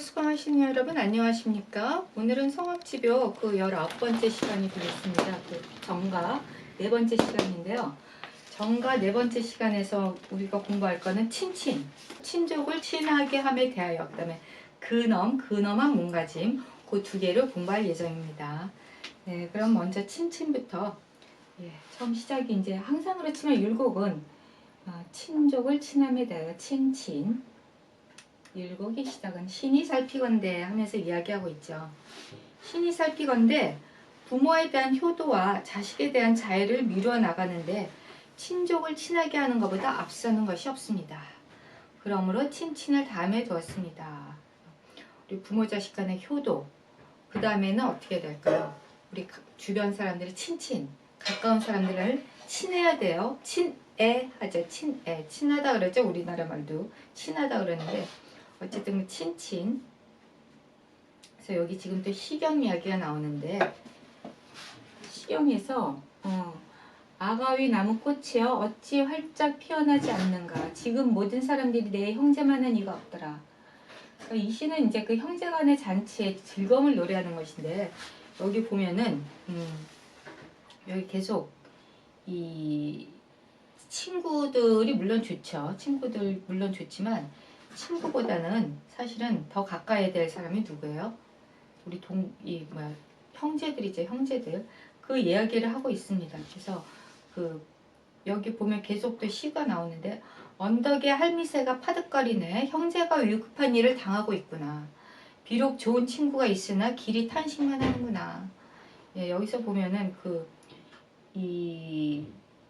수강하시는 여러분 안녕하십니까? 오늘은 성악지교 그 19번째 시간이 되겠습니다. 그 정가 4번째 시간인데요. 정가 4번째 시간에서 우리가 공부할 거는 친친, 친족을 친하게 함에 대하여, 그 다음에 근엄한 몸가짐, 그 2개를 공부할 예정입니다. 네, 그럼 먼저 친친부터. 처음 시작이 이제 항상 그렇지만 율곡은 친족을 친함에 대하여 친친, 율곡의 시작은 신이 살피건대 하면서 이야기하고 있죠. 신이 살피건대 부모에 대한 효도와 자식에 대한 자애를 미루어 나가는데 친족을 친하게 하는 것보다 앞서는 것이 없습니다. 그러므로 친친을 다음에 두었습니다. 우리 부모 자식 간의 효도, 그 다음에는 어떻게 될까요? 우리 주변 사람들의 친친, 가까운 사람들을 친해야 돼요. 친애 하죠. 친애, 친하다 그러죠. 우리나라 말도 친하다 그러는데 어쨌든 친친. 그래서 여기 지금 또 시경 이야기가 나오는데, 시경에서 아가위 나무 꽃이여 어찌 활짝 피어나지 않는가. 지금 모든 사람들이 내 형제만한 이가 없더라. 그러니까 이 시는 이제 그 형제간의 잔치의 즐거움을 노래하는 것인데, 여기 보면은 여기 계속 이 친구들이 물론 좋죠. 친구들 물론 좋지만 친구보다는 사실은 더 가까이 될 사람이 누구예요? 우리 형제들이죠. 형제들. 그 이야기를 하고 있습니다. 그래서 여기 보면 계속 또 시가 나오는데, 언덕에 할미새가 파득거리네. 형제가 위급한 일을 당하고 있구나. 비록 좋은 친구가 있으나 길이 탄식만 하는구나. 여기서 보면은 이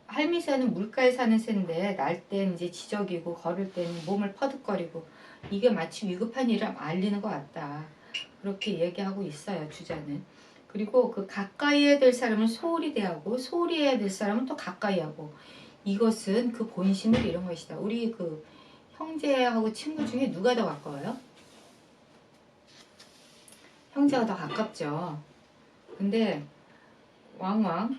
할미새는 물가에 사는 새인데 날 땐 이제 지저귀고 걸을 때는 몸을 퍼득거리고, 이게 마치 위급한 일을 알리는 것 같다. 그렇게 얘기하고 있어요, 주자는. 그리고 그 가까이 해야 될 사람은 소홀히 대하고 소홀히 해야 될 사람은 또 가까이 하고, 이것은 그 본심을 이룬 것이다. 우리 그 형제하고 친구 중에 누가 더 가까워요? 형제가 더 가깝죠. 근데 왕왕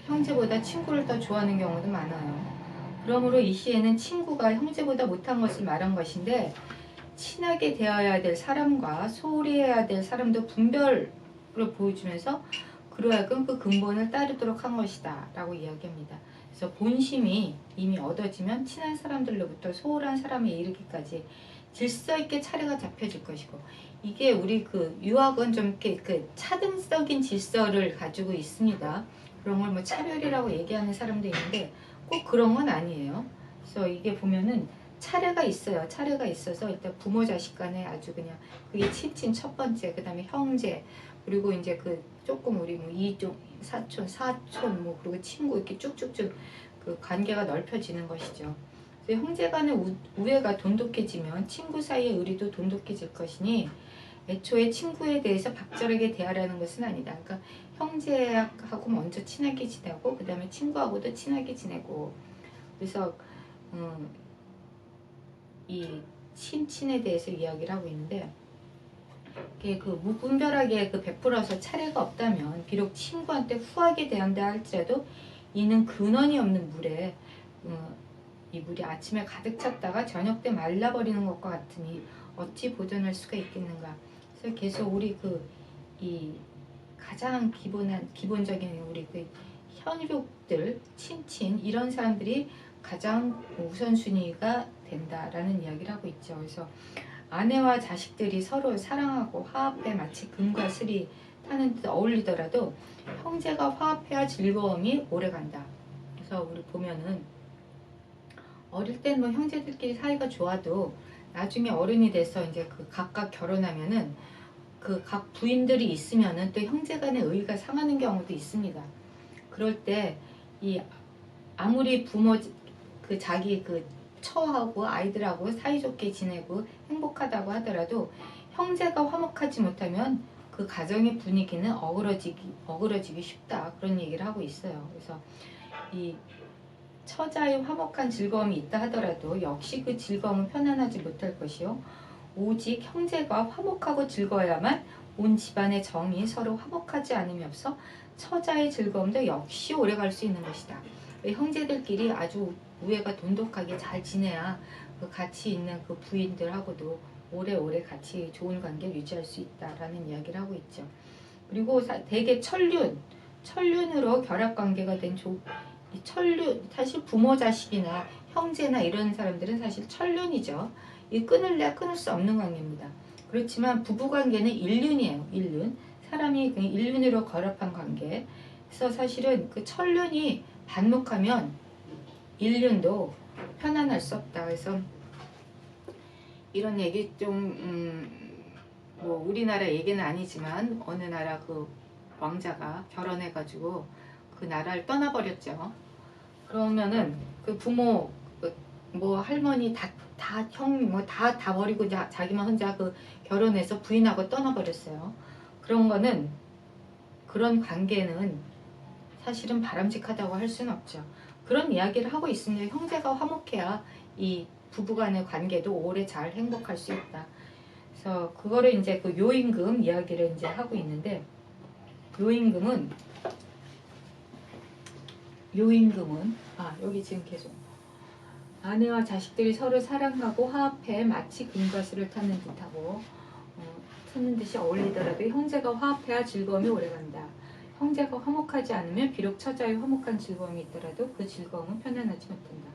형제보다 친구를 더 좋아하는 경우도 많아요. 그러므로 이 시에는 친구가 형제보다 못한 것을 말한 것인데, 친하게 대해야 될 사람과 소홀히 해야 될 사람도 분별을 보여주면서 그로 하여금 그 근본을 따르도록 한 것이다 라고 이야기합니다. 그래서 본심이 이미 얻어지면 친한 사람들로부터 소홀한 사람에 이르기까지 질서 있게 차례가 잡혀질 것이고, 이게 우리 유학은 좀 이렇게 차등적인 질서를 가지고 있습니다. 그런 걸 뭐 차별이라고 얘기하는 사람도 있는데 꼭 그런 건 아니에요. 그래서 이게 보면은 차례가 있어요. 차례가 있어서 일단 부모 자식 간에 아주 그냥 그게 친친 첫 번째, 그 다음에 형제, 그리고 이제 조금 우리 이종, 사촌, 그리고 친구 이렇게 쭉쭉쭉 그 관계가 넓혀지는 것이죠. 그래서 형제 간의 우애가 돈독해지면 친구 사이의 의리도 돈독해질 것이니 애초에 친구에 대해서 박절하게 대하라는 것은 아니다. 그러니까 형제하고 먼저 친하게 지내고 그 다음에 친구하고도 친하게 지내고, 그래서 이 친친에 대해서 이야기를 하고 있는데, 무분별하게 베풀어서 차례가 없다면 비록 친구한테 후하게 대한다 할지라도 이는 근원이 없는 물에 이 물이 아침에 가득 찼다가 저녁 때 말라버리는 것과 같으니 어찌 보존할 수가 있겠는가. 그래서 계속 우리 이 가장 기본적인 우리 현육들, 친친 이런 사람들이 가장 우선순위가 된다라는 이야기를 하고 있죠. 그래서 아내와 자식들이 서로 사랑하고 화합해 마치 금과 슬이 타는 듯 어울리더라도 형제가 화합해야 즐거움이 오래간다. 그래서 우리 보면은 어릴 땐 뭐 형제들끼리 사이가 좋아도 나중에 어른이 돼서 이제 각각 결혼하면은 각 부인들이 있으면은 또 형제간의 의가 상하는 경우도 있습니다. 그럴 때 아무리 부모 자기 처하고 아이들하고 사이좋게 지내고 행복하다고 하더라도 형제가 화목하지 못하면 그 가정의 분위기는 어그러지기 쉽다, 그런 얘기를 하고 있어요. 그래서 이 처자의 화목한 즐거움이 있다 하더라도 역시 그 즐거움은 편안하지 못할 것이요, 오직 형제가 화목하고 즐거워야만 온 집안의 정이 서로 화목하지 않음이 없어 처자의 즐거움도 역시 오래갈 수 있는 것이다. 형제들끼리 아주 우애가 돈독하게 잘 지내야 같이 있는 부인들하고도 오래오래 같이 좋은 관계를 유지할 수 있다라는 이야기를 하고 있죠. 그리고 대개 천륜으로 결합관계가 된 이 천륜, 사실 부모 자식이나 형제나 이런 사람들은 사실 천륜이죠. 이 끊을래야 끊을 수 없는 관계입니다. 그렇지만 부부관계는 일륜이에요. 일륜. 사람이 그냥 일륜으로 결합한 관계. 그래서 사실은 그 천륜이 반목하면 일륜도 편안할 수 없다. 그래서 이런 얘기 뭐 우리나라 얘기는 아니지만 어느 나라 그 왕자가 결혼해가지고 그 나라를 떠나버렸죠. 그러면은 그 부모 뭐 할머니 다 형 뭐 다 버리고 자기만 혼자 그 결혼해서 부인하고 떠나버렸어요. 그런 거는 그런 관계는 사실은 바람직하다고 할 수는 없죠. 그런 이야기를 하고 있습니다. 형제가 화목해야 이 부부간의 관계도 오래 잘 행복할 수 있다. 그래서 그거를 이제 그 요임금 이야기를 이제 하고 있는데 요임금은 여기 지금 계속 아내와 자식들이 서로 사랑하고 화합해 마치 금가스를 타는 듯이 어울리더라도 형제가 화합해야 즐거움이 오래간다. 형제가 화목하지 않으면 비록 처자의 화목한 즐거움이 있더라도 그 즐거움은 편안하지 못한다.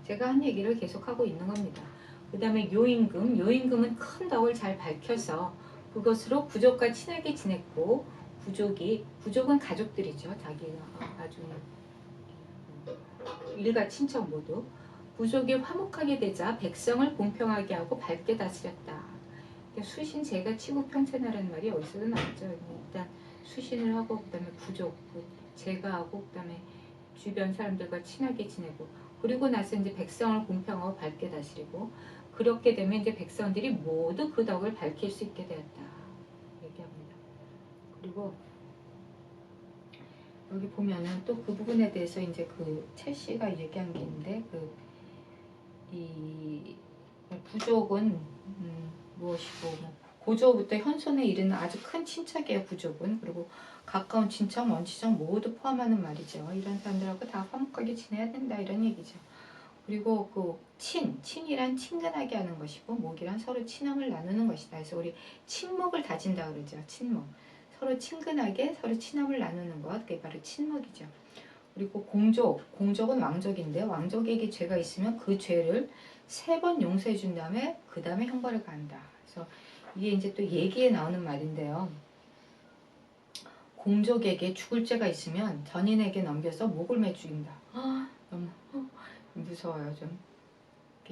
제가 한 얘기를 계속하고 있는 겁니다. 그 다음에 요임금은 큰 덕을 잘 밝혀서 그것으로 부족과 친하게 지냈고 부족은 가족들이죠. 자기가 아주 일가 친척 모두 부족이 화목하게 되자 백성을 공평하게 하고 밝게 다스렸다. 수신 제가 치고 평천하라는 말이 어디서도 나왔죠. 일단 수신을 하고 그다음에 부족 제가 하고 그다음에 주변 사람들과 친하게 지내고 그리고 나서 이제 백성을 공평하고 밝게 다스리고 그렇게 되면 이제 백성들이 모두 그 덕을 밝힐 수 있게 되었다. 얘기합니다. 그리고 여기 보면은 또 그 부분에 대해서 이제 그 첼시가 얘기한 게 있는데 이 부족은 무엇이고 고조부터 현손에 이르는 아주 큰 친척이에요. 부족은. 그리고 가까운 친척, 먼 친척 모두 포함하는 말이죠. 이런 사람들하고 다 화목하게 지내야 된다 이런 얘기죠. 그리고 그 친이란 친근하게 하는 것이고 목이란 서로 친함을 나누는 것이다. 그래서 우리 친목을 다진다 그러죠. 친목. 서로 친근하게 서로 친함을 나누는 것. 그게 바로 친목이죠. 그리고 공족은 왕족인데 왕족에게 죄가 있으면 그 죄를 3번 용서해 준 다음에 그 다음에 형벌을 가한다. 그래서 이게 이제 또 얘기에 나오는 말인데요. 공족에게 죽을 죄가 있으면 전인에게 넘겨서 목을 매 죽인다. 너무 무서워요 좀.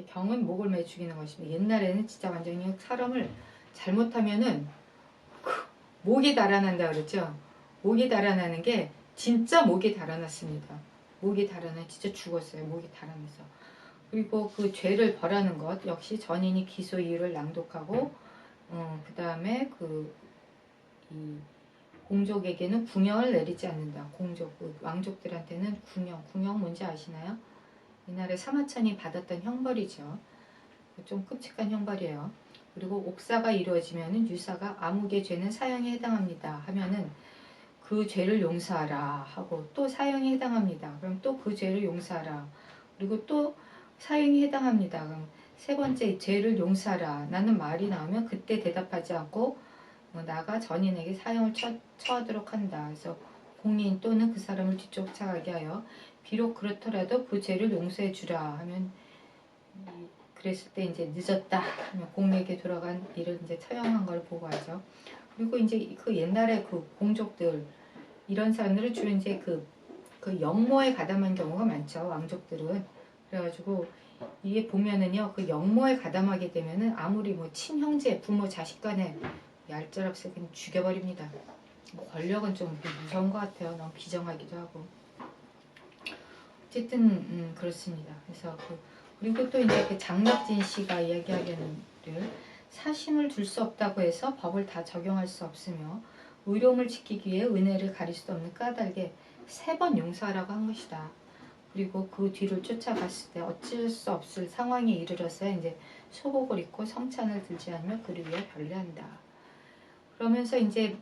경은 목을 매 죽이는 것입니다. 옛날에는 진짜 완전히 사람을 잘못하면은 목이 달아난다 그랬죠. 목이 달아나는 게 진짜 목이 달아났습니다. 목이 달아나 진짜 죽었어요. 목이 달아나서. 그리고 그 죄를 벌하는 것 역시 전인이 기소 이유를 낭독하고 그 다음에 이 공족에게는 궁형을 내리지 않는다. 왕족들한테는 궁형 뭔지 아시나요? 옛날에 사마천이 받았던 형벌이죠. 좀 끔찍한 형벌이에요. 그리고 옥사가 이루어지면은 유사가 아무개 죄는 사형에 해당합니다 하면은 그 죄를 용서하라 하고 또 사형에 해당합니다. 그럼 또 그 죄를 용서하라. 그리고 또 사형에 해당합니다. 그럼 3번째 죄를 용서하라. 라는 말이 나오면 그때 대답하지 않고 나가 전인에게 사형을 처하도록 한다. 그래서 공인 또는 그 사람을 뒤쫓아가게 하여 비록 그렇더라도 그 죄를 용서해 주라 하면 그랬을 때 이제 늦었다 하면 공에게 돌아간 일을 이제 처형한 걸 보고하죠. 그리고 이제 그 옛날에 그 공족들 이런 사람들은 주로 이제 그 영모에 가담한 경우가 많죠. 왕족들은. 그래가지고 이게 보면은요 그 영모에 가담하게 되면은 아무리 뭐 친형제 부모 자식 간에 얄짤없이 그냥 죽여버립니다. 권력은 좀 무서운 것 같아요. 너무 비정하기도 하고. 어쨌든 그렇습니다. 그래서 그리고 또 이제 그 장락진 씨가 이야기하기를 사심을 둘 수 없다고 해서 법을 다 적용할 수 없으며 의로움을 지키기 위해 은혜를 가릴 수 없는 까닭에 3번 용서하라고 한 것이다. 그리고 그 뒤를 쫓아갔을 때 어쩔 수 없을 상황에 이르러서 이제 소복을 입고 성찬을 들지 않으며 그를 위해 별례한다. 그러면서 이제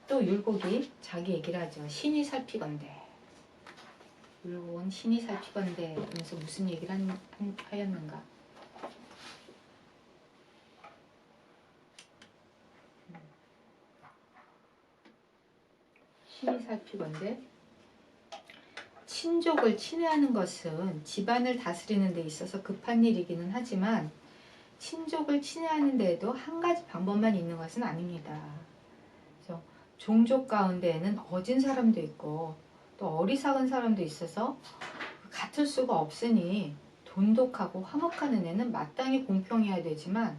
또 율곡이 자기 얘기를 하죠. 신이 살피건대. 율곡은 신이 살피건대 하면서 무슨 얘기를 하였는가. 살피건데, 친족을 친애하는 것은 집안을 다스리는 데 있어서 급한 일이기는 하지만 친족을 친애하는 데에도 한 가지 방법만 있는 것은 아닙니다. 그래서 종족 가운데에는 어진 사람도 있고 또 어리석은 사람도 있어서 같을 수가 없으니 돈독하고 화목한 은혜는 마땅히 공평해야 되지만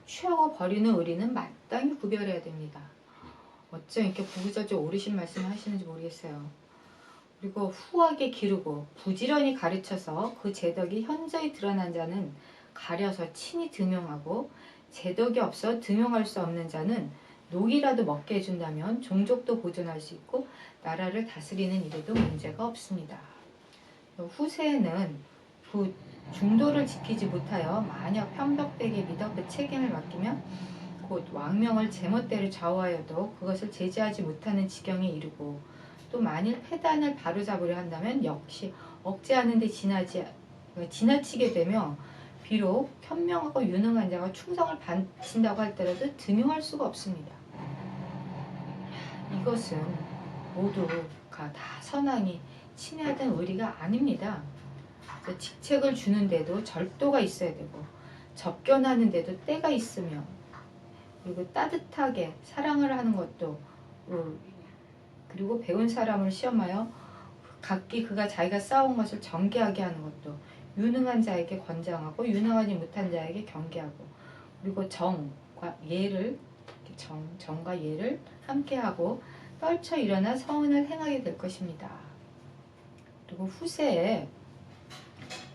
취하고 버리는 의리는 마땅히 구별해야 됩니다. 어쩜 이렇게 구구절절 옳으신 말씀을 하시는지 모르겠어요. 그리고 후하게 기르고 부지런히 가르쳐서 그 재덕이 현저히 드러난 자는 가려서 친히 등용하고, 재덕이 없어 등용할 수 없는 자는 녹이라도 먹게 해준다면 종족도 보존할 수 있고 나라를 다스리는 일에도 문제가 없습니다. 후세에는 그 중도를 지키지 못하여 만약 편벽되게 믿어 그 책임을 맡기면 곧 왕명을 제멋대로 좌우하여도 그것을 제지하지 못하는 지경에 이르고, 또 만일 패단을 바로잡으려 한다면 역시 억제하는 데 지나치게 되며 비록 현명하고 유능한 자가 충성을 바친다고 할지라도 등용할 수가 없습니다. 이것은 모두가 다 선왕이 친애하던 의리가 아닙니다. 직책을 주는데도 절도가 있어야 되고 접견하는데도 때가 있으며, 그리고 따뜻하게 사랑을 하는 것도, 그리고 배운 사람을 시험하여 각기 그가 자기가 쌓아온 것을 정개하게 하는 것도, 유능한 자에게 권장하고 유능하지 못한 자에게 경계하고, 그리고 정과 예를 함께하고 떨쳐 일어나 서은을 행하게 될 것입니다. 그리고 후세에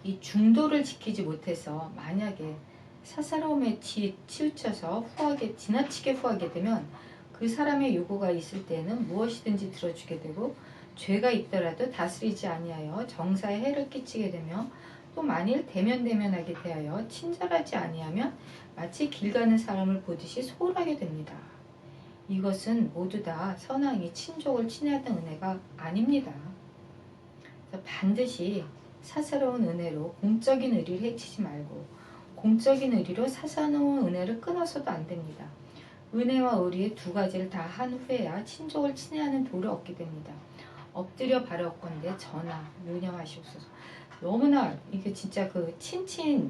이 중도를 지키지 못해서 만약에 사사로움에 치우쳐서 지나치게 후하게 되면 그 사람의 요구가 있을 때에는 무엇이든지 들어주게 되고, 죄가 있더라도 다스리지 아니하여 정사에 해를 끼치게 되며, 또 만일 대면대면하게 대하여 친절하지 아니하면 마치 길 가는 사람을 보듯이 소홀하게 됩니다. 이것은 모두 다 선왕이 친족을 친애하던 은혜가 아닙니다. 반드시 사사로운 은혜로 공적인 의리를 해치지 말고 공적인 의리로 사사로운 은혜를 끊어서도 안 됩니다. 은혜와 의리의 두 가지를 다 한 후에야 친족을 친애하는 도를 얻게 됩니다. 엎드려 바라옵건대 전하 유념하시옵소서. 너무나 이게 진짜 그 친친은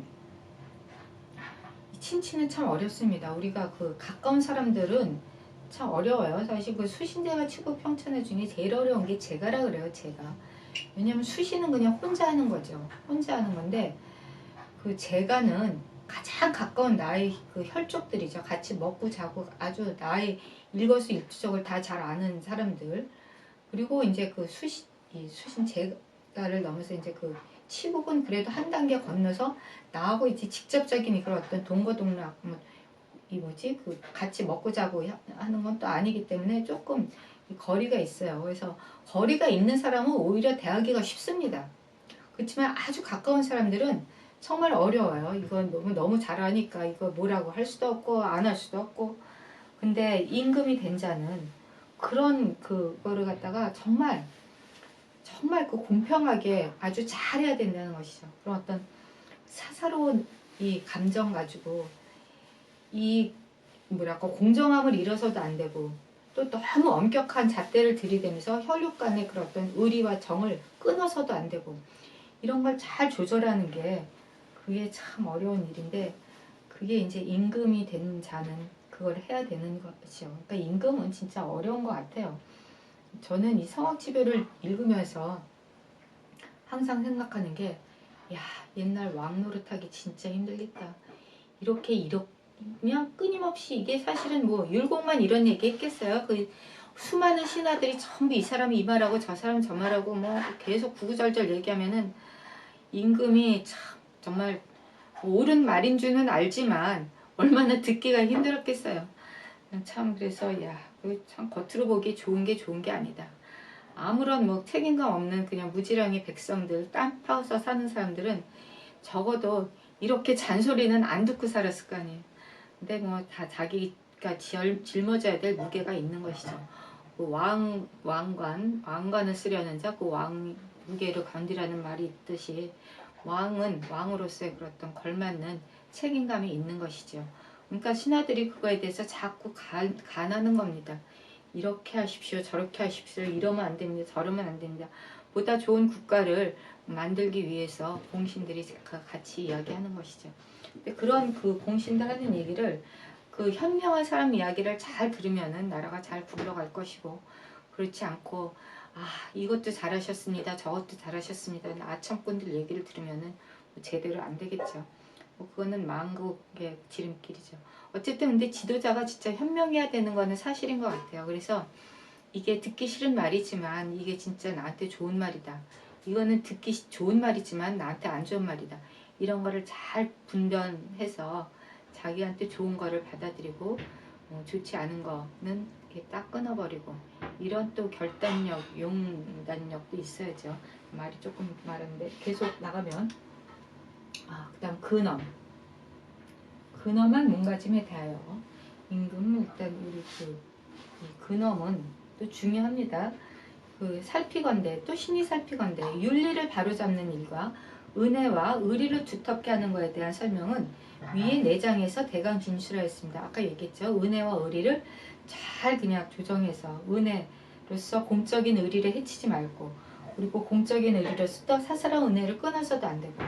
참 어렵습니다. 우리가 그 가까운 사람들은 참 어려워요. 사실 그 수신대가 치고 평천의 중에 제일 어려운 게 제가라 그래요. 제가. 왜냐면 수신은 그냥 혼자 하는 거죠. 혼자 하는 건데, 그 제가는 가장 가까운 나의 그 혈족들이죠. 같이 먹고 자고 아주 나의 일거수일투족을 다 잘 아는 사람들. 그리고 이제 그 수신 제가를 넘어서 이제 그 치국은 그래도 한 단계 건너서 나하고 이제 직접적인 그런 어떤 동거동락, 그 같이 먹고 자고 하는 건 또 아니기 때문에 조금 거리가 있어요. 그래서 거리가 있는 사람은 오히려 대하기가 쉽습니다. 그렇지만 아주 가까운 사람들은 정말 어려워요. 이건 너무 잘하니까 이거 뭐라고 할 수도 없고 안 할 수도 없고. 근데 임금이 된 자는 그런 그거를 갖다가 정말 그 공평하게 아주 잘해야 된다는 것이죠. 그런 어떤 사사로운 이 감정 가지고 이 공정함을 잃어서도 안 되고, 또 너무 엄격한 잣대를 들이대면서 혈육 간의 그런 어떤 의리와 정을 끊어서도 안 되고, 이런 걸 잘 조절하는 게 그게 참 어려운 일인데, 그게 이제 임금이 된 자는 그걸 해야 되는 것이죠. 그러니까 임금은 진짜 어려운 것 같아요. 저는 이 성악지별을 읽으면서 항상 생각하는 게, 야, 옛날 왕 노릇하기 진짜 힘들겠다. 이렇게 그냥 끊임없이, 이게 사실은 뭐 율곡만 이런 얘기 했겠어요. 그 수많은 신하들이 전부 이 사람이 이 말하고 저 사람 저 말하고 뭐 계속 구구절절 얘기하면은 임금이 참 정말 옳은 말인 줄은 알지만 얼마나 듣기가 힘들었겠어요. 참 그래서 참 겉으로 보기 좋은 게 아니다. 아무런 뭐 책임감 없는 그냥 무지랑이 백성들, 땀 파워서 사는 사람들은 적어도 이렇게 잔소리는 안 듣고 살았을 거 아니에요. 근데 뭐 다 자기가 짊어져야 될 무게가 있는 것이죠. 그 왕관을 쓰려는 자, 그 왕 무게를 견디라는 말이 있듯이 왕은 왕으로서의 그런 걸맞는 책임감이 있는 것이죠. 그러니까 신하들이 그거에 대해서 자꾸 간하는 겁니다. 이렇게 하십시오, 저렇게 하십시오, 이러면 안 됩니다, 저러면 안 됩니다. 보다 좋은 국가를 만들기 위해서 공신들이 같이 이야기하는 것이죠. 근데 그런 그 공신들 하는 얘기를, 그 현명한 사람 이야기를 잘 들으면은 나라가 잘 굴러갈 것이고, 그렇지 않고 이것도 잘하셨습니다, 저것도 잘하셨습니다, 아첨꾼들 얘기를 들으면은 뭐 제대로 안 되겠죠. 뭐 그거는 망국의 지름길이죠. 어쨌든 근데 지도자가 진짜 현명해야 되는 거는 사실인 것 같아요. 그래서 이게 듣기 싫은 말이지만 이게 진짜 나한테 좋은 말이다, 이거는 듣기 좋은 말이지만 나한테 안 좋은 말이다, 이런 거를 잘 분별해서 자기한테 좋은 거를 받아들이고 좋지 않은 거는 이렇게 딱 끊어버리고, 이런 또 결단력, 용단력도 있어야죠. 말이 조금 많은데 계속 나가면, 그 다음 근엄. 근엄한 몸가짐에 대하여 임금은 일단 우리 이 근엄은 또 중요합니다. 살피건대, 또 신이 살피건대, 윤리를 바로잡는 일과 은혜와 의리를 두텁게 하는 것에 대한 설명은 위의 4장에서 대강 진술하였습니다. 아까 얘기했죠. 은혜와 의리를 잘 그냥 조정해서, 은혜로서 공적인 의리를 해치지 말고, 그리고 공적인 의리로서 또 사사랑 은혜를 끊어서도 안 되고,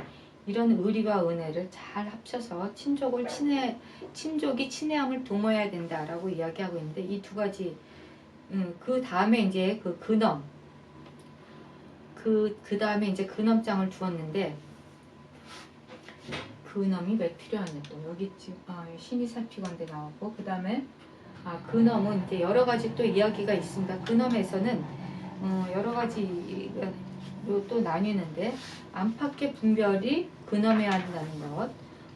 이런 의리와 은혜를 잘 합쳐서 친족이 친애함을 도모해야 된다라고 이야기하고 있는데, 이 두 가지, 그 다음에 이제 그 근엄, 그 다음에 이제 근엄장을 두었는데, 근엄이 왜 필요하냐, 또 여기 지금 신이 살피건대 나오고, 그 다음에 근엄은 이제 여러 가지 또 이야기가 있습니다. 근엄에서는 여러 가지로 또 나뉘는데, 안팎의 분별이 근엄해야 한다는 것,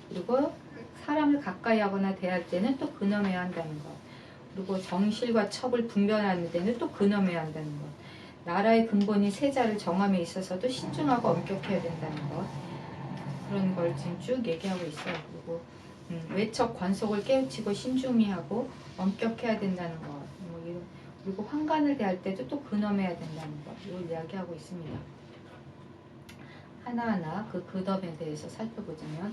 그리고 사람을 가까이 하거나 대할 때는 또 근엄해야 한다는 것, 그리고 정실과 첩을 분별하는 데는 또 근엄해야 한다는 것, 나라의 근본인 세자를 정함에 있어서도 신중하고 엄격해야 된다는 것, 그런 걸 지금 쭉 얘기하고 있어요. 그리고 외척 관속을 깨우치고 신중히 하고 엄격해야 된다는 것, 그리고 환관을 대할 때도 또 근엄해야 된다는 것, 이걸 이야기하고 있습니다. 하나하나 그 근엄에 대해서 살펴보자면,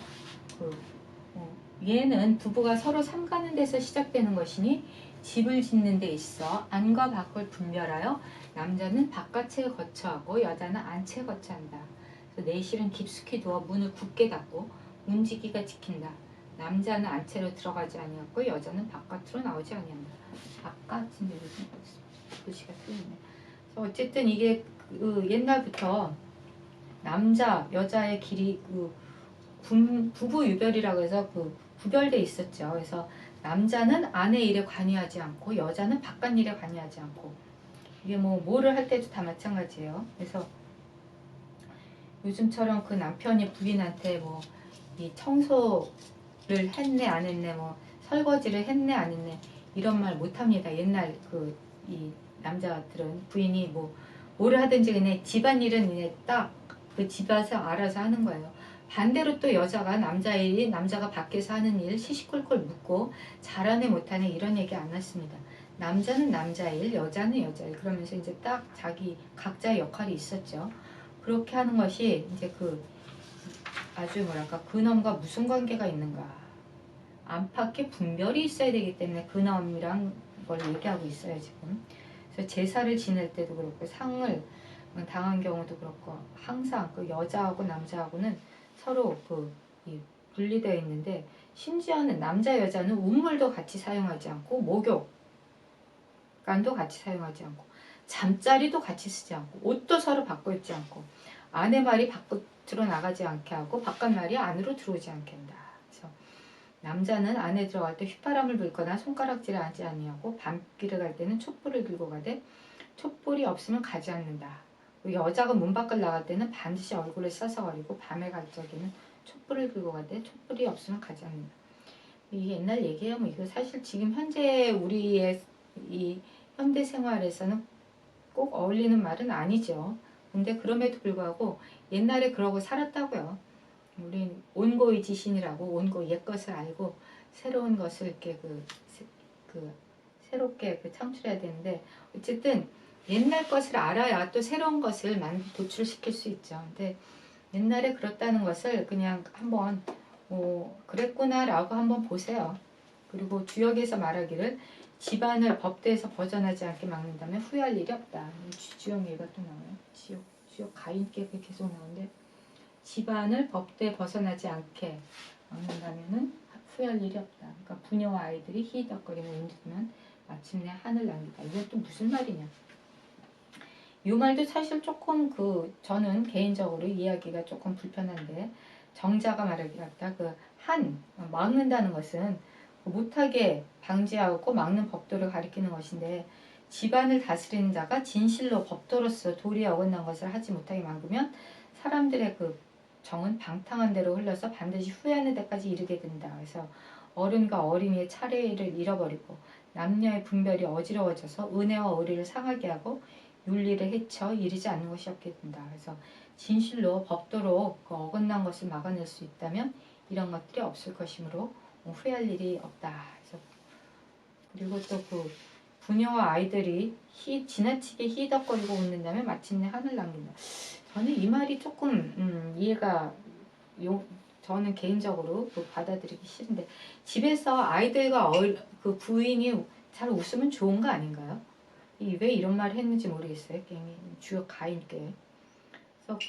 얘는 부부가 서로 삼가는 데서 시작되는 것이니 집을 짓는 데 있어 안과 밖을 분별하여 남자는 바깥을 거처하고 여자는 안채 거처한다. 내실은 깊숙이 두어 문을 굳게 닫고 문지기가 지킨다. 남자는 안채로 들어가지 아니하고 여자는 바깥으로 나오지 아니한다. 바깥은 여기 글씨가 틀리네. 어쨌든 이게 옛날부터 남자 여자의 길이 부부 유별이라고 해서 구별돼 있었죠. 그래서 남자는 아내 일에 관여하지 않고 여자는 바깥 일에 관여하지 않고, 이게 뭐를 할 때도 다 마찬가지예요. 그래서 요즘처럼 그 남편이 부인한테 이 청소를 했네 안 했네, 설거지를 했네 안 했네, 이런 말 못합니다. 옛날 이 남자들은 부인이 뭐를 하든지 그냥 집안일은 그냥 딱 그 집에서 알아서 하는 거예요. 반대로 또 여자가 남자가 밖에서 하는 일 시시콜콜 묻고 잘하네 못하네 이런 얘기 안 했습니다. 남자는 남자일, 여자는 여자일, 그러면서 이제 딱 자기 각자의 역할이 있었죠. 그렇게 하는 것이 이제 아주 근엄과 무슨 관계가 있는가, 안팎의 분별이 있어야 되기 때문에 근엄이란 걸 얘기하고 있어요 지금. 그래서 제사를 지낼 때도 그렇고 상을 당한 경우도 그렇고, 항상 여자하고 남자하고는 서로 분리되어 있는데, 심지어는 남자 여자는 우물도 같이 사용하지 않고, 목욕간도 같이 사용하지 않고, 잠자리도 같이 쓰지 않고, 옷도 서로 바꿔 입지 않고, 아내 말이 밖으로 나가지 않게 하고 바깥 말이 안으로 들어오지 않게 한다. 그래서 남자는 안에 들어갈 때 휘파람을 불거나 손가락질을 하지 아니하고, 밤길을 갈 때는 촛불을 들고 가되 촛불이 없으면 가지 않는다. 여자가 문 밖을 나갈 때는 반드시 얼굴을 싸서가리고, 밤에 갈 적에는 촛불을 들고 가되 촛불이 없으면 가지 않는다. 이게 옛날 얘기예요. 이거 사실 지금 현재 우리의 이 현대 생활에서는 꼭 어울리는 말은 아니죠. 근데 그럼에도 불구하고 옛날에 그러고 살았다고요. 우린 온고의지신이라고, 온고 옛것을 알고 새로운 것을 이렇게 새롭게 창출해야 되는데, 어쨌든 옛날 것을 알아야 또 새로운 것을 도출시킬 수 있죠. 근데 옛날에 그렇다는 것을 그냥 한번 그랬구나 라고 한번 보세요. 그리고 주역에서 말하기를 집안을 법대에서 벗어나지 않게 막는다면 후회할 일이 없다. 주역 얘가 또 나와요. 주역 가인께가 계속 나오는데 집안을 법대에 벗어나지 않게 막는다면은 후회할 일이 없다. 그러니까 부녀와 아이들이 히덕거리며 울면 마침내 한을 남기다. 이건 또 무슨 말이냐? 이 말도 사실 조금 저는 개인적으로 이해하기가 조금 불편한데 정자가 말하기 같다. 막는다는 것은 못하게 방지하고 막는 법도를 가리키는 것인데 집안을 다스리는 자가 진실로 법도로서 도리에 어긋난 것을 하지 못하게 막으면 사람들의 정은 방탕한 대로 흘러서 반드시 후회하는 데까지 이르게 된다. 그래서 어른과 어린이의 차례를 잃어버리고 남녀의 분별이 어지러워져서 은혜와 의리를 상하게 하고 윤리를 해쳐 이르지 않는 것이 없게 된다. 그래서 진실로 법도로 어긋난 것을 막아낼 수 있다면 이런 것들이 없을 것이므로 후회할 일이 없다. 그래서 그리고 또 부녀와 아이들이 지나치게 히덕거리고 웃는다면 마침내 한을 남긴다. 저는 이 말이 조금 이해가 저는 개인적으로 받아들이기 싫은데 집에서 아이들과 부인이 잘 웃으면 좋은 거 아닌가요? 왜 이런 말을 했는지 모르겠어요. 주역 가인께. 그래서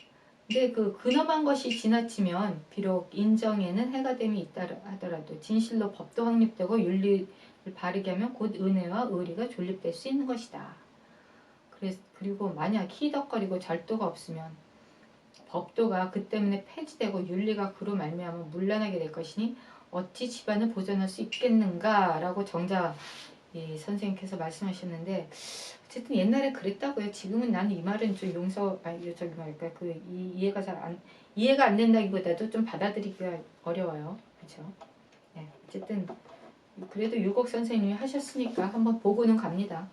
근데 근엄한 것이 지나치면 비록 인정에는 해가 됨이 있다 하더라도 진실로 법도 확립되고 윤리를 바르게 하면 곧 은혜와 의리가 존립될 수 있는 것이다. 그리고 만약 희덕거리고 절도가 없으면 법도가 그 때문에 폐지되고 윤리가 그로 말미암아 문란하게 될 것이니 어찌 집안을 보존할 수 있겠는가 라고 정자 선생님께서 말씀하셨는데 어쨌든 옛날에 그랬다고요. 지금은 나는 이 말은 좀 이해가 안 된다기보다도 좀 받아들이기가 어려워요. 그렇죠? 네, 어쨌든 그래도 유곡 선생님이 하셨으니까 한번 보고는 갑니다.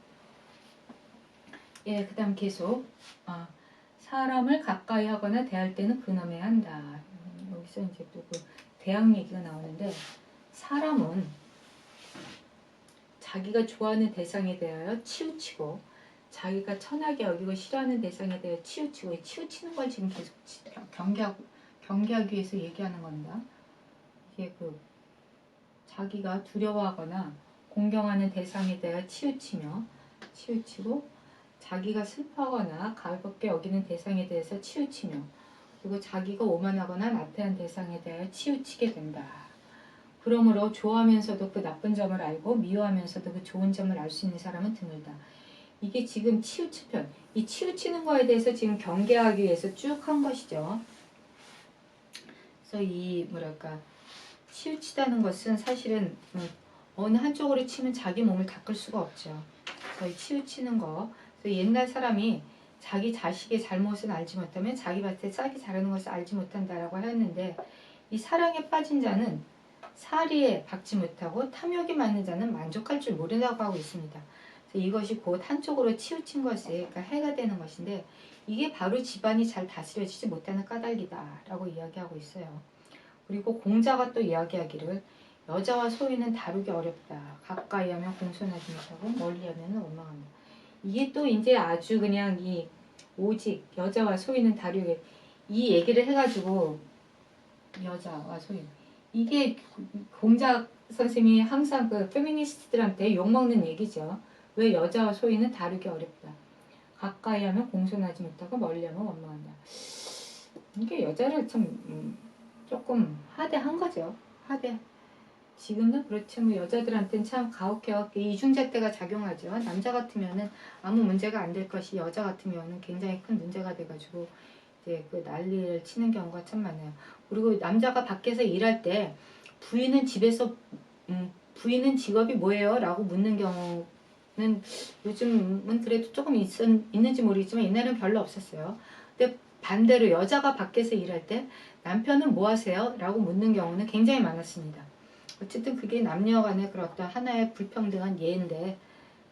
예, 그다음 계속 사람을 가까이 하거나 대할 때는 근엄해야 한다. 여기서 이제 또 대학 얘기가 나오는데 사람은 자기가 좋아하는 대상에 대하여 치우치고 자기가 천하게 여기고 싫어하는 대상에 대해 치우치고 치우치는 걸 지금 계속 경계하기 위해서 얘기하는 겁니다. 이게 자기가 두려워하거나 공경하는 대상에 대해 치우치고 자기가 슬퍼하거나 가볍게 여기는 대상에 대해서 치우치며 그리고 자기가 오만하거나 나태한 대상에 대해 치우치게 된다. 그러므로 좋아하면서도 그 나쁜 점을 알고 미워하면서도 그 좋은 점을 알 수 있는 사람은 드물다. 이게 지금 치우치편, 이 치우치는 거에 대해서 지금 경계하기 위해서 쭉 한 것이죠. 그래서 치우치다는 것은 사실은 어느 한쪽으로 치면 자기 몸을 닦을 수가 없죠. 그래서 이 치우치는 거, 그래서 옛날 사람이 자기 자식의 잘못을 알지 못하면 자기 밭에 싹이 자라는 것을 알지 못한다라고 하였는데 이 사랑에 빠진 자는 사리에 박지 못하고 탐욕이 많은 자는 만족할 줄 모른다고 하고 있습니다. 그래서 이것이 곧 한쪽으로 치우친 것이 그러니까 해가 되는 것인데 이게 바로 집안이 잘 다스려지지 못하는 까닭이다 라고 이야기하고 있어요. 그리고 공자가 또 이야기하기를 여자와 소유는 다루기 어렵다. 가까이 하면 공손하지 못하고 멀리 하면 원망한다. 이게 또 이제 아주 그냥 오직 여자와 소유는 다루기 이 얘기를 해가지고 여자와 소유 이게 공자 선생님이 항상 페미니스트들한테 욕먹는 얘기죠. 왜 여자와 소유는 다루기 어렵다. 가까이 하면 공손하지 못하고 멀리 하면 원망한다. 이게 여자를 참 조금 하대한 거죠. 하대. 지금도 그렇죠. 여자들한테는 참 가혹하게 이중잣대가 작용하죠. 남자 같으면은 아무 문제가 안 될 것이 여자 같으면은 굉장히 큰 문제가 돼가지고 이제 난리를 치는 경우가 참 많아요. 그리고 남자가 밖에서 일할 때 부인은 부인은 직업이 뭐예요? 라고 묻는 경우는 요즘은 그래도 조금 있는지 모르겠지만 옛날에는 별로 없었어요. 근데 반대로 여자가 밖에서 일할 때 남편은 뭐 하세요? 라고 묻는 경우는 굉장히 많았습니다. 어쨌든 그게 남녀 간의 그런 어떤 하나의 불평등한 예인데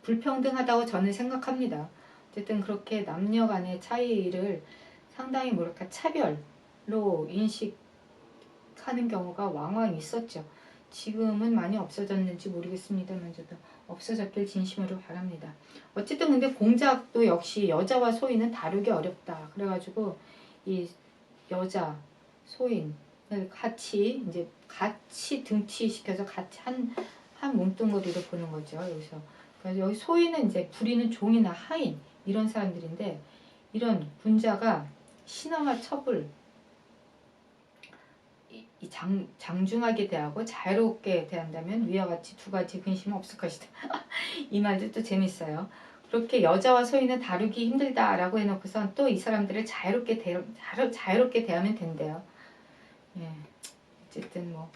불평등하다고 저는 생각합니다. 어쨌든 그렇게 남녀 간의 차이를 상당히 차별로 인식하는 경우가 왕왕 있었죠. 지금은 많이 없어졌는지 모르겠습니다만 저도 없어졌길 진심으로 바랍니다. 어쨌든 근데 공작도 역시 여자와 소인은 다루기 어렵다. 그래가지고 이 여자, 소인을 같이 등치시켜서 같이 한 몸뚱어리로 보는 거죠. 여기서. 그래서 여기 소인은 이제 부리는 종이나 하인 이런 사람들인데 이런 군자가 신하와 첩을 장중하게 대하고 자유롭게 대한다면 위와 같이 두 가지 근심은 없을 것이다. 이 말도 또 재밌어요. 그렇게 여자와 소인은 다루기 힘들다라고 해놓고선 또 이 사람들을 자유롭게 대하면 된대요. 예, 어쨌든 뭐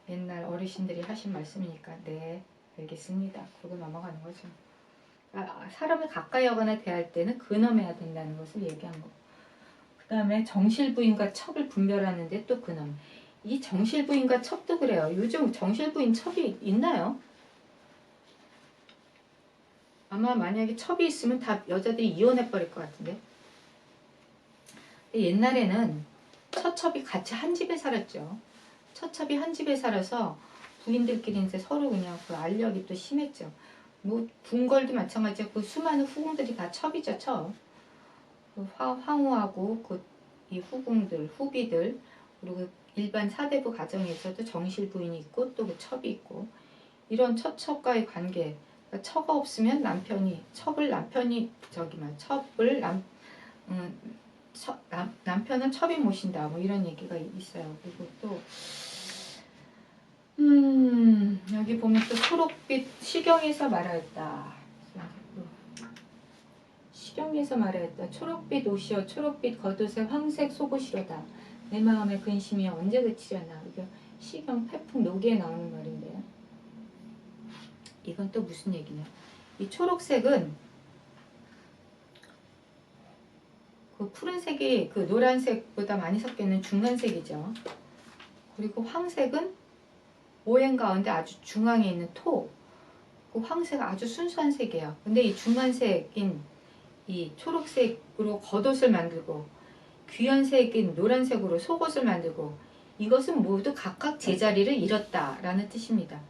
옛날 어르신들이 하신 말씀이니까 네 알겠습니다. 그러고 넘어가는 거죠. 사람을 가까이 하거나 대할 때는 근엄해야 된다는 것을 얘기한 거. 그 다음에 정실부인과 첩을 분별하는데 또 근엄. 이 정실부인과 첩도 그래요. 요즘 정실부인 첩이 있나요? 아마 만약에 첩이 있으면 다 여자들이 이혼해 버릴 것 같은데. 옛날에는 처첩이 같이 한 집에 살았죠. 처첩이 한 집에 살아서 부인들끼리 이제 서로 그냥 그 알력이 또 심했죠. 뭐 궁궐도 마찬가지고 그 수많은 후궁들이 다 첩이죠, 첩. 그 황후하고 그 이 후궁들, 후비들 그리고 일반 사대부 가정에서도 정실 부인이 있고 또 그 첩이 있고 이런 처첩과의 관계. 그러니까 처가 없으면 첩을 남편은 첩이 모신다 뭐 이런 얘기가 있어요. 그리고 또 여기 보면 또 초록빛 시경에서 말하였다. 시경에서 말하였다. 초록빛 옷이여 초록빛 겉옷에 황색 속옷이로다. 내 마음의 근심이 언제 그치려나. 이게 시경 태풍 노기에 나오는 말인데요. 이건 또 무슨 얘기냐. 이 초록색은 그 푸른색이 그 노란색보다 많이 섞여있는 중간색이죠. 그리고 황색은 오행 가운데 아주 중앙에 있는 토. 그 황색은 아주 순수한 색이에요. 근데 이 중간색인 이 초록색으로 겉옷을 만들고 귀한색인 노란색으로 속옷을 만들고 이것은 모두 각각 제자리를 잃었다라는 뜻입니다.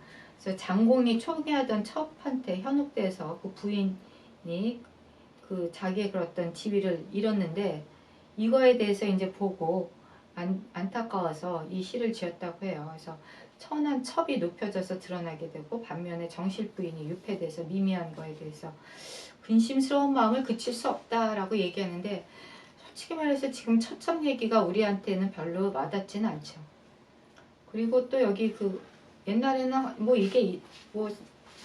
그래서 장공이 초기하던 첩한테 현혹돼서 그 부인이 그 자기의 그 어떤 지위를 잃었는데 이거에 대해서 이제 보고 안타까워서 이 시를 지었다고 해요. 그래서 천한 첩이 높여져서 드러나게 되고 반면에 정실 부인이 유폐돼서 미미한 거에 대해서 근심스러운 마음을 그칠 수 없다라고 얘기하는데 솔직히 말해서 지금 처첩 얘기가 우리한테는 별로 와닿지는 않죠. 그리고 또 여기 그 옛날에는 뭐 이게 뭐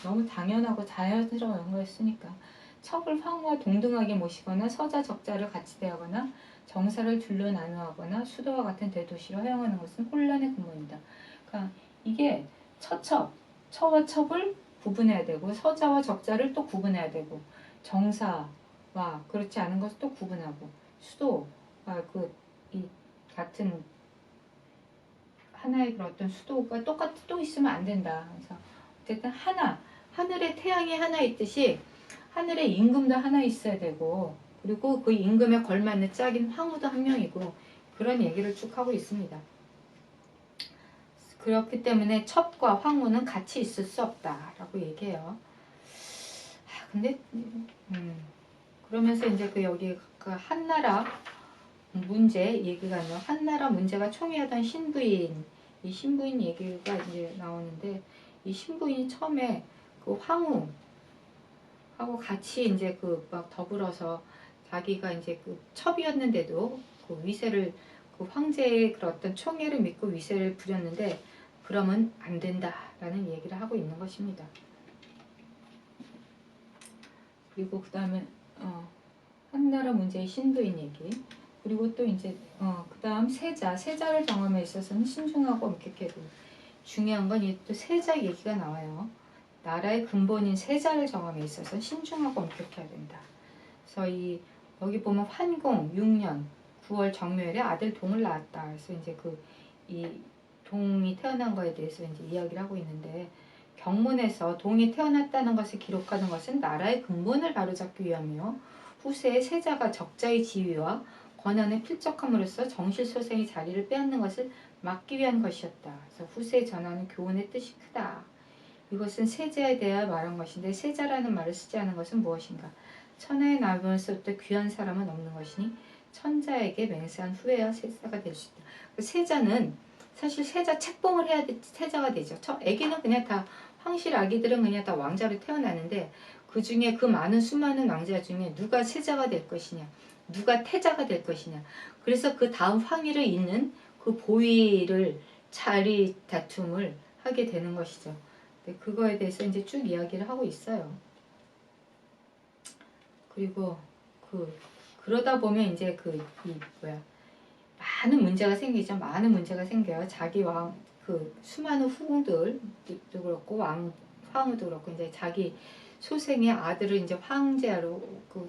너무 당연하고 자연스러운 거였으니까 첩을 황후와 동등하게 모시거나 서자 적자를 같이 대하거나 정사를 둘러 나누어하거나 수도와 같은 대도시로 허용하는 것은 혼란의 근본이다. 그러니까 이게 처와 첩을 구분해야 되고 서자와 적자를 또 구분해야 되고 정사와 그렇지 않은 것을 또 구분하고 수도와 이 같은 하나의 그런 어떤 수도가 똑같이 또 있으면 안 된다. 그래서 어쨌든 하늘에 태양이 하나 있듯이 하늘에 임금도 하나 있어야 되고 그리고 그 임금에 걸맞는 짝인 황후도 한 명이고 그런 얘기를 쭉 하고 있습니다. 그렇기 때문에 첩과 황후는 같이 있을 수 없다라고 얘기해요. 근데 그러면서 이제 그 여기 그 한나라 문제 얘기가 나요. 한나라 문제가 총애하던 신부인 이 신부인 얘기가 이제 나오는데 이 신부인이 처음에 그 황후하고 같이 이제 그 막 더불어서 자기가 이제 그 첩이었는데도 그 위세를 그 황제의 그런 어떤 총애를 믿고 위세를 부렸는데 그러면 안 된다라는 얘기를 하고 있는 것입니다. 그리고 그 다음에 한나라 문제의 신부인 얘기. 그리고 또 이제 그 다음 세자를 경험에 있어서는 신중하고 엄격해야 되고 중요한 건 이 또 세자 얘기가 나와요. 나라의 근본인 세자를 경험에 있어서 신중하고 엄격해야 된다. 그래서 여기 보면 환공 6년 9월 정묘일에 아들 동을 낳았다. 그래서 이제 이 동이 태어난 거에 대해서 이제 이야기를 하고 있는데 경문에서 동이 태어났다는 것을 기록하는 것은 나라의 근본을 바로잡기 위함이요. 후세의 세자가 적자의 지위와 권한에 필적함으로써 정실소생의 자리를 빼앗는 것을 막기 위한 것이었다. 그래서 후세에 전하는 교훈의 뜻이 크다. 이것은 세자에 대하여 말한 것인데 세자라는 말을 쓰지 않은 것은 무엇인가? 천하에 나면서부터 귀한 사람은 없는 것이니 천자에게 맹세한 후에야 세자가 될 수 있다. 세자는 사실 세자 책봉을 해야 세자가 되죠. 애기는 그냥 다 황실 아기들은 그냥 다 왕자로 태어나는데 그 중에 그 많은 수많은 왕자 중에 누가 세자가 될 것이냐, 누가 태자가 될 것이냐. 그래서 그 다음 황위를 잇는 그 보위를 자리 다툼을 하게 되는 것이죠. 네, 그거에 대해서 이제 쭉 이야기를 하고 있어요. 그리고 그러다 보면 이제 많은 문제가 생기죠. 많은 문제가 생겨요. 자기 수많은 후궁들도 그렇고 황후도 그렇고 이제 자기 소생의 아들을 이제 황제로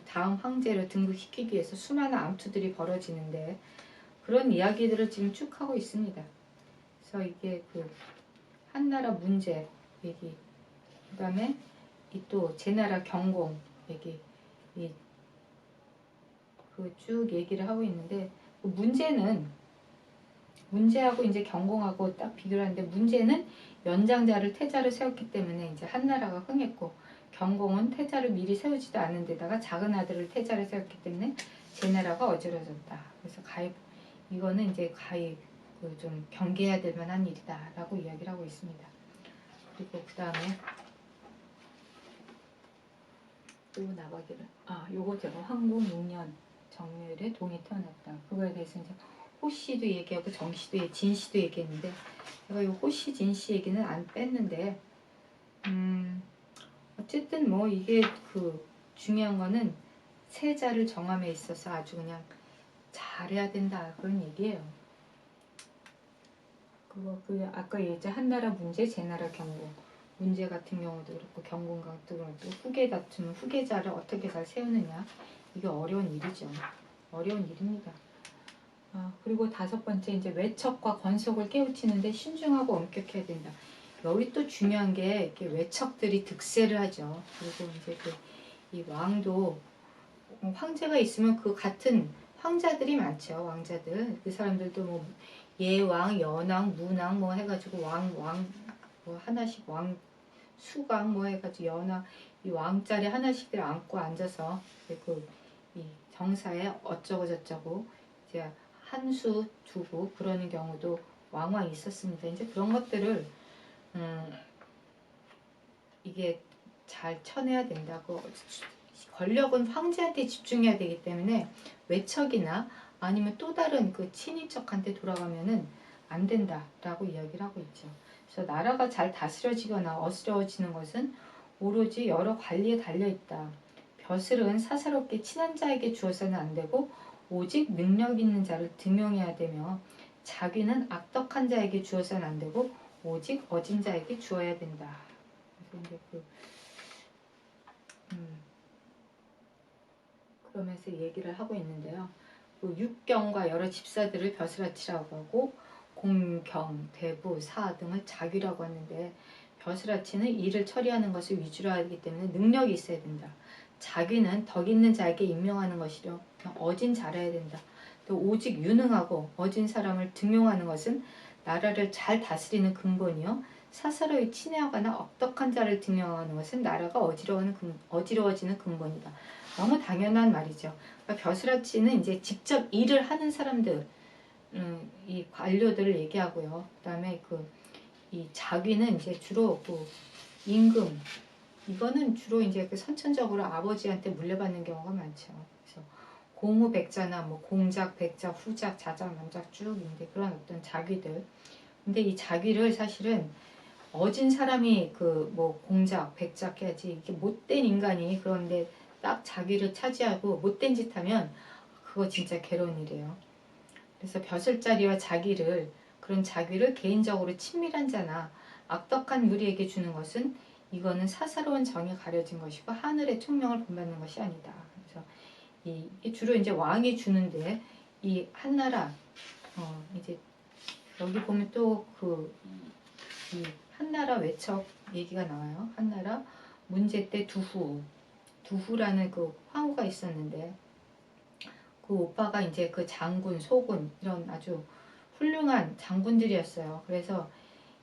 다음 황제로 등극시키기 위해서 수많은 암투들이 벌어지는데 그런 이야기들을 지금 쭉 하고 있습니다. 그래서 이게 한나라 문제 얘기, 그다음에 또 제나라 경공 얘기, 쭉 얘기를 하고 있는데 문제하고 이제 경공하고 딱 비교를 하는데 문제는 연장자를 태자를 세웠기 때문에 이제 한나라가 흥했고 경공은 태자를 미리 세우지도 않은 데다가 작은 아들을 태자를 세웠기 때문에 제나라가 어지러졌다. 그래서 이거는 이제 좀 경계해야 될 만한 일이다 라고 이야기를 하고 있습니다. 그리고 그 다음에 또 나가기를 요거 제가 황공 6년 정묘일에 동이 태어났다. 그거에 대해서 이제 호씨도 얘기하고 정씨도 진씨도 얘기했는데 제가 이 호씨 진씨 얘기는 안 뺐는데 어쨌든 뭐 이게 중요한 거는 세자를 정함에 있어서 아주 그냥 잘해야 된다 그런 얘기예요. 아까 얘기했죠. 한나라 문제, 제나라 경공 문제 같은 경우도 그렇고 경공 같은 경우도 후계 다툼, 후계자를 어떻게 잘 세우느냐 이게 어려운 일이죠. 어려운 일입니다. 그리고 5번째 이제 외척과 권속을 깨우치는데 신중하고 엄격해야 된다. 여기 또 중요한 게 이렇게 외척들이 득세를 하죠. 그리고 이제 이 왕도 황제가 있으면 그 같은 황자들이 많죠. 왕자들 그 사람들도 뭐 예왕, 연왕, 문왕 뭐 해가지고 왕 뭐 하나씩 왕 수강 뭐 해가지고 연왕 이 왕자리 하나씩들 안고 앉아서 이 정사에 어쩌고 저쩌고 이제 한 수 두고 그러는 경우도 왕왕 있었습니다. 이제 그런 것들을 이게 잘 쳐내야 된다고. 권력은 황제한테 집중해야 되기 때문에 외척이나 아니면 또 다른 친인척한테 돌아가면은 안 된다라고 이야기를 하고 있죠. 그래서 나라가 잘 다스려지거나 어스러워지는 것은 오로지 여러 관리에 달려있다. 벼슬은 사사롭게 친한 자에게 주어서는 안 되고 오직 능력 있는 자를 등용해야 되며 자귀는 악덕한 자에게 주어서는 안 되고 오직 어진 자에게 주어야 된다. 그래서 이제 그러면서 얘기를 하고 있는데요. 육경과 여러 집사들을 벼슬아치라고 하고 공경, 대부, 사 등을 자귀라고 하는데 벼슬아치는 일을 처리하는 것을 위주로 하기 때문에 능력이 있어야 된다. 자귀는 덕 있는 자에게 임명하는 것이려 어진 자라야 된다. 또 오직 유능하고 어진 사람을 등용하는 것은 나라를 잘 다스리는 근본이요. 사사로이 친애하거나 억덕한 자를 등용하는 것은 나라가 어지러워지는 근본이다. 너무 당연한 말이죠. 그러니까 벼슬아치는 이제 직접 일을 하는 사람들, 이 관료들을 얘기하고요. 그다음에 이 자귀는 이제 주로 임금, 이거는 주로 이제 선천적으로 아버지한테 물려받는 경우가 많죠. 그래서 공후백자나 뭐 공작, 백작, 후작, 자작, 남작 쭉 이제 그런 어떤 자귀들. 근데 이 자귀를 사실은 어진 사람이 뭐 공작, 백작 해야지 이게 못된 인간이 그런데 딱 자기를 차지하고 못된 짓 하면 그거 진짜 괴로운 일이에요. 그래서 벼슬자리와 그런 자기를 개인적으로 친밀한 자나 악덕한 무리에게 주는 것은 이거는 사사로운 정이 가려진 것이고 하늘의 총명을 본받는 것이 아니다. 그래서 이 주로 이제 왕이 주는데 이 한나라 이제 여기 보면 또 이 한나라 외척 얘기가 나와요. 한나라 문제 때 두후라는 황후가 있었는데 그 오빠가 이제 장군, 소군 이런 아주 훌륭한 장군들이었어요. 그래서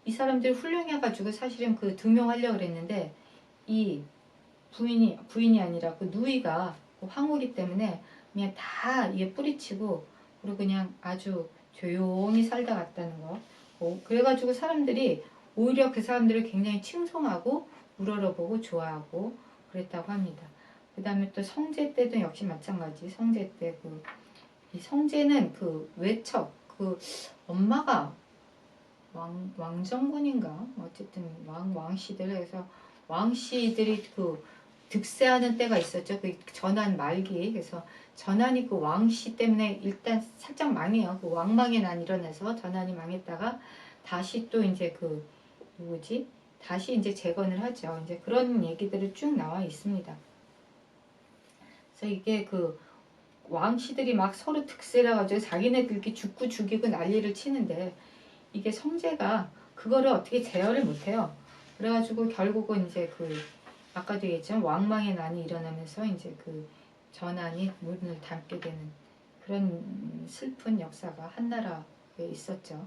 이 사람들이 훌륭해가지고 사실은 등용하려고 그랬는데 이 부인이 아니라 누이가 황후기 때문에 그냥 다 뿌리치고 그리고 그냥 아주 조용히 살다 갔다는 거. 그래가지고 사람들이 오히려 그 사람들을 굉장히 칭송하고 우러러보고 좋아하고 그랬다고 합니다. 그 다음에 또 성제 때도 역시 마찬가지. 성제 때 이 성제는 그 외척, 그 엄마가 왕정군인가? 어쨌든 왕씨들 해서 왕씨들이 그 득세하는 때가 있었죠. 그 전한 말기. 그래서 전한이 그 왕씨 때문에 일단 살짝 망해요. 그 왕망의 난 일어나서 전한이 망했다가 다시 또 이제 그 누구지? 다시 이제 재건을 하죠. 이제 그런 얘기들이 쭉 나와 있습니다. 그래서 이게 그 왕씨들이 막 서로 득세를 가지고 자기네들끼리 죽고 죽이고 난리를 치는데 이게 성제가 그거를 어떻게 제어를 못해요. 그래가지고 결국은 이제 그 아까도 얘기했지만 왕망의 난이 일어나면서 이제 그 전한이 문을 닫게 되는 그런 슬픈 역사가 한나라에 있었죠.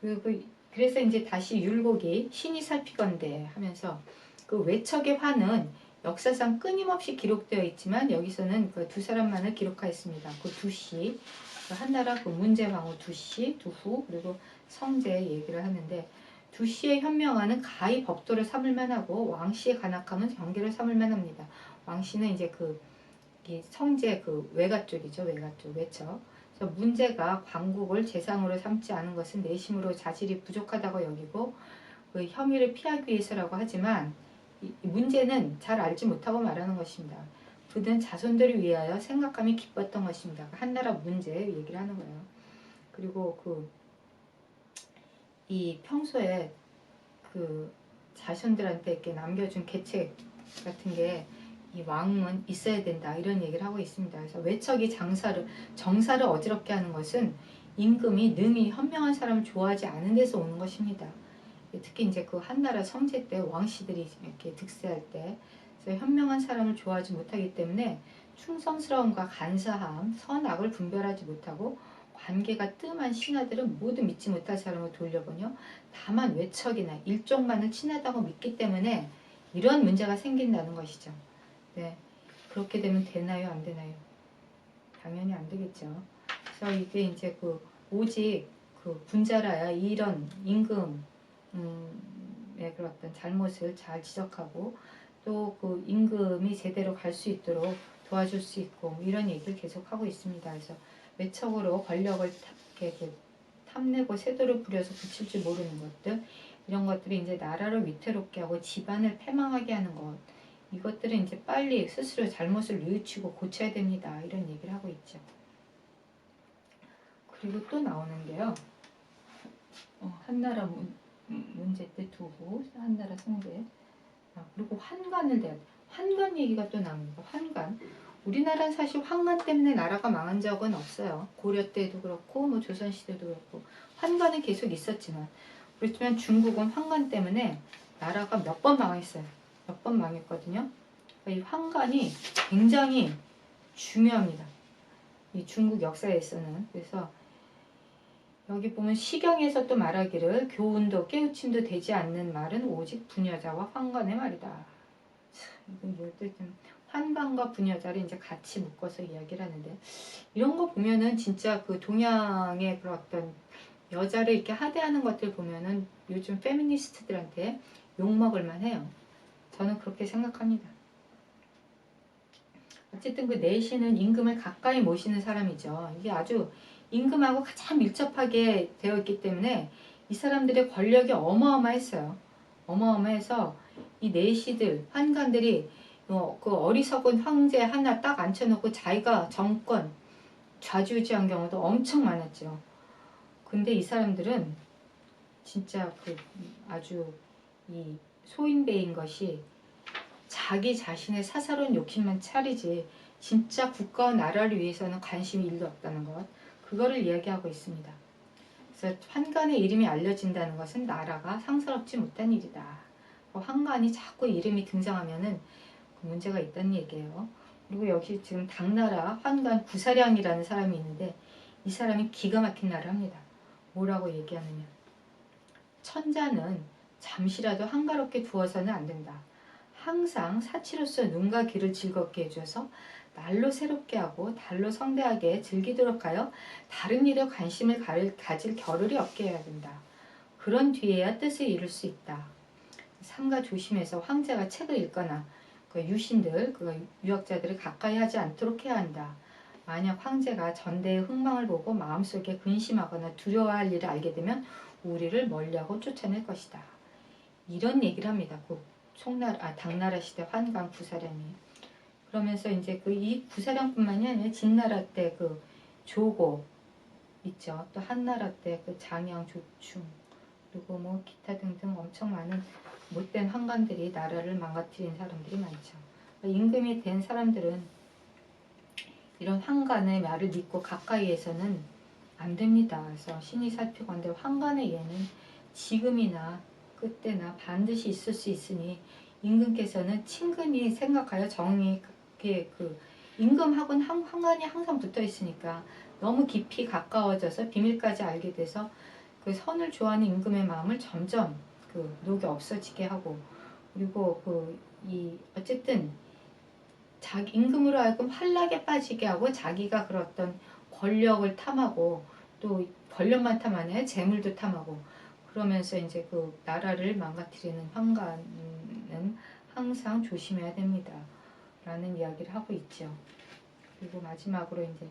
그리고 그래서 이제 다시 율곡이 신이 살피건대 하면서 그 외척의 화는 역사상 끊임없이 기록되어 있지만 여기서는 그 두 사람만을 기록하였습니다. 그 두씨, 그 한나라 그 문제왕후 두씨, 두후 그리고 성제 얘기를 하는데 두씨의 현명화는 가히 법도를 삼을 만하고 왕씨의 간악함은 경계를 삼을 만합니다. 왕씨는 이제 그 성제 그 외가 쪽이죠. 외가 쪽 외척. 그래서 문제가 광국을 재상으로 삼지 않은 것은 내심으로 자질이 부족하다고 여기고 그 혐의를 피하기 위해서라고 하지만 이 문제는 잘 알지 못하고 말하는 것입니다. 그는 자손들을 위하여 생각함이 기뻤던 것입니다. 한나라 문제 얘기를 하는 거예요. 그리고 이 평소에 그 자손들한테 이렇게 남겨준 계책 같은 게 이 왕은 있어야 된다 이런 얘기를 하고 있습니다. 그래서 외척이 정사를 어지럽게 하는 것은 임금이 능히 현명한 사람을 좋아하지 않은 데서 오는 것입니다. 특히 이제 그 한나라 성제 때 왕씨들이 이렇게 득세할 때 그래서 현명한 사람을 좋아하지 못하기 때문에 충성스러움과 간사함, 선악을 분별하지 못하고 관계가 뜸한 신하들은 모두 믿지 못할 사람을 돌려보며 다만 외척이나 일족만을 친하다고 믿기 때문에 이런 문제가 생긴다는 것이죠. 네, 그렇게 되면 되나요? 안 되나요? 당연히 안 되겠죠. 그래서 이게 이제 그 오직 그 분자라야 이런 임금의 그런 어떤 잘못을 잘 지적하고 또 그 임금이 제대로 갈 수 있도록 도와줄 수 있고 뭐 이런 얘기를 계속 하고 있습니다. 그래서 외척으로 권력을 이렇게 탐내고 세도를 부려서 붙일 줄 모르는 것들 이런 것들이 이제 나라를 위태롭게 하고 집안을 패망하게 하는 것 이것들은 이제 빨리 스스로 잘못을 뉘우치고 고쳐야 됩니다. 이런 얘기를 하고 있죠. 그리고 또 나오는데요. 한나라 문제 때 두고 한나라 성제 그리고 환관을 대한 환관 얘기가 또 나옵니다. 환관 우리나라는 사실 환관 때문에 나라가 망한 적은 없어요. 고려 때도 그렇고 뭐 조선 시대도 그렇고 환관은 계속 있었지만 그렇지만 중국은 환관 때문에 나라가 몇 번 망했어요. 몇 번 망했거든요. 이 환관이 굉장히 중요합니다. 이 중국 역사에서는. 그래서 여기 보면 시경에서 또 말하기를 교훈도 깨우침도 되지 않는 말은 오직 부녀자와 환관의 말이다. 이건 뭘또 좀 환관과 부녀자를 이제 같이 묶어서 이야기를 하는데 이런 거 보면은 진짜 그 동양의 그런 어떤 여자를 이렇게 하대하는 것들 보면은 요즘 페미니스트들한테 욕먹을 만해요. 저는 그렇게 생각합니다. 어쨌든 그 내시는 임금을 가까이 모시는 사람이죠. 이게 아주 임금하고 가장 밀접하게 되어 있기 때문에 이 사람들의 권력이 어마어마했어요. 어마어마해서 이 내시들, 환관들이 그 어리석은 황제 하나 딱 앉혀놓고 자기가 정권 좌지우지한 경우도 엄청 많았죠. 근데 이 사람들은 진짜 그 아주 이 소인배인 것이 자기 자신의 사사로운 욕심만 차리지 진짜 국가와 나라를 위해서는 관심이 일도 없다는 것 그거를 이야기하고 있습니다. 그래서 환관의 이름이 알려진다는 것은 나라가 상스럽지 못한 일이다. 환관이 자꾸 이름이 등장하면은 그 문제가 있다는 얘기예요. 그리고 여기 지금 당나라 환관 구사량이라는 사람이 있는데 이 사람이 기가 막힌 말을 합니다. 뭐라고 얘기하느냐. 천자는 잠시라도 한가롭게 두어서는 안 된다. 항상 사치로서 눈과 귀를 즐겁게 해줘서 날로 새롭게 하고 달로 성대하게 즐기도록 하여 다른 일에 관심을 가질 겨를이 없게 해야 된다. 그런 뒤에야 뜻을 이룰 수 있다. 삼가 조심해서 황제가 책을 읽거나 그 유신들, 그 유학자들을 가까이 하지 않도록 해야 한다. 만약 황제가 전대의 흥망을 보고 마음속에 근심하거나 두려워할 일을 알게 되면 우리를 멀리하고 쫓아낼 것이다. 이런 얘기를 합니다. 그 당나라 시대 환관 구사량이. 그러면서 이제 그 이 구사량뿐만이 아니라 진나라 때 그 조고 있죠. 또 한나라 때 그 장양 조충, 그리고 뭐 기타 등등 엄청 많은 못된 환관들이 나라를 망가뜨린 사람들이 많죠. 임금이 된 사람들은 이런 환관의 말을 믿고 가까이에서는 안 됩니다. 그래서 신이 살피건대 환관의 예는 지금이나 그때나 반드시 있을 수 있으니 임금께서는 친근히 생각하여 정의하게 그 임금하고는 환관이 항상 붙어 있으니까 너무 깊이 가까워져서 비밀까지 알게 돼서 그 선을 좋아하는 임금의 마음을 점점 그 녹이 없어지게 하고, 그리고 어쨌든 자기 임금으로 하여금 환락에 빠지게 하고 자기가 그런 어떤 권력을 탐하고 또 권력만 탐하네 재물도 탐하고 그러면서 이제 그 나라를 망가뜨리는 환관은 항상 조심해야 됩니다. 라는 이야기를 하고 있죠. 그리고 마지막으로 이제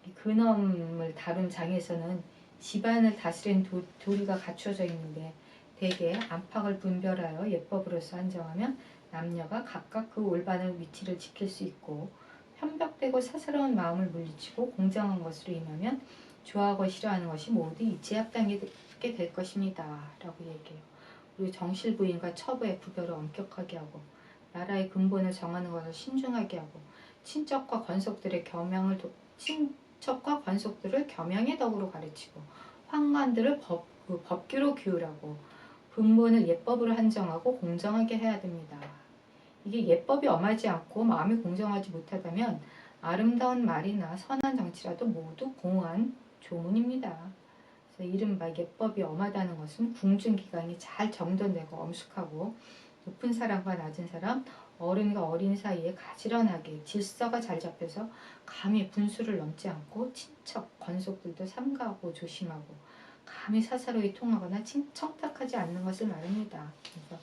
이 근엄을 다룬 장에서는 집안을 다스리는 도리가 갖춰져 있는데 대개 안팎을 분별하여 예법으로서 한정하면 남녀가 각각 그 올바른 위치를 지킬 수 있고 편벽되고 사사로운 마음을 물리치고 공정한 것으로 임하면 좋아하고 싫어하는 것이 모두 이치에 합당하게 될 것입니다. 라고 얘기해요. 그리고 정실부인과 처부의 구별을 엄격하게 하고 나라의 근본을 정하는 것을 신중하게 하고 친척과 권속들의 겸양의 덕으로 가르치고 환관들을 법규로 규율하고 근본을 예법으로 한정하고 공정하게 해야 됩니다. 이게 예법이 엄하지 않고 마음이 공정하지 못하다면 아름다운 말이나 선한 정치라도 모두 공허한 조문입니다. 그래서 이른바 예법이 엄하다는 것은 궁중기강이 잘 정돈되고 엄숙하고 높은 사람과 낮은 사람, 어른과 어린 사이에 가지런하게 질서가 잘 잡혀서 감히 분수를 넘지 않고 친척, 권속들도 삼가하고 조심하고 감히 사사로이 통하거나 청탁하지 않는 것을 말합니다. 그래서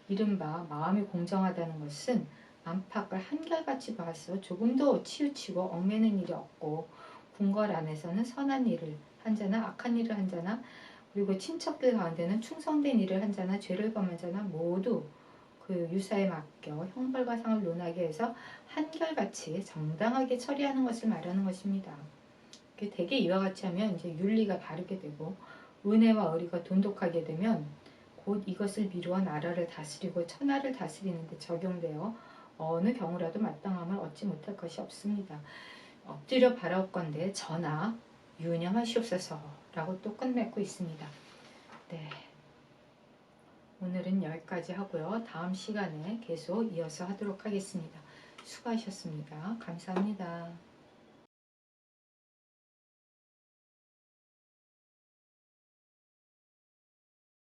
이른바 마음이 공정하다는 것은 안팎을 한결같이 봐서 조금도 치우치고 얽매는 일이 없고 궁궐 안에서는 선한 일을 한 자나 악한 일을 한 자나 그리고 친척들 가운데는 충성된 일을 한 자나 죄를 범한 자나 모두 그 유사에 맡겨 형벌과 상을 논하게 해서 한결같이 정당하게 처리하는 것을 말하는 것입니다. 대개 이와 같이 하면 이제 윤리가 바르게 되고 은혜와 의리가 돈독하게 되면 곧 이것을 미루어 나라를 다스리고 천하를 다스리는 데 적용되어 어느 경우라도 마땅함을 얻지 못할 것이 없습니다. 엎드려 바라옵건대 전하 유념하시옵소서 라고 또 끝맺고 있습니다. 네, 오늘은 여기까지 하고요. 다음 시간에 계속 이어서 하도록 하겠습니다. 수고하셨습니다. 감사합니다.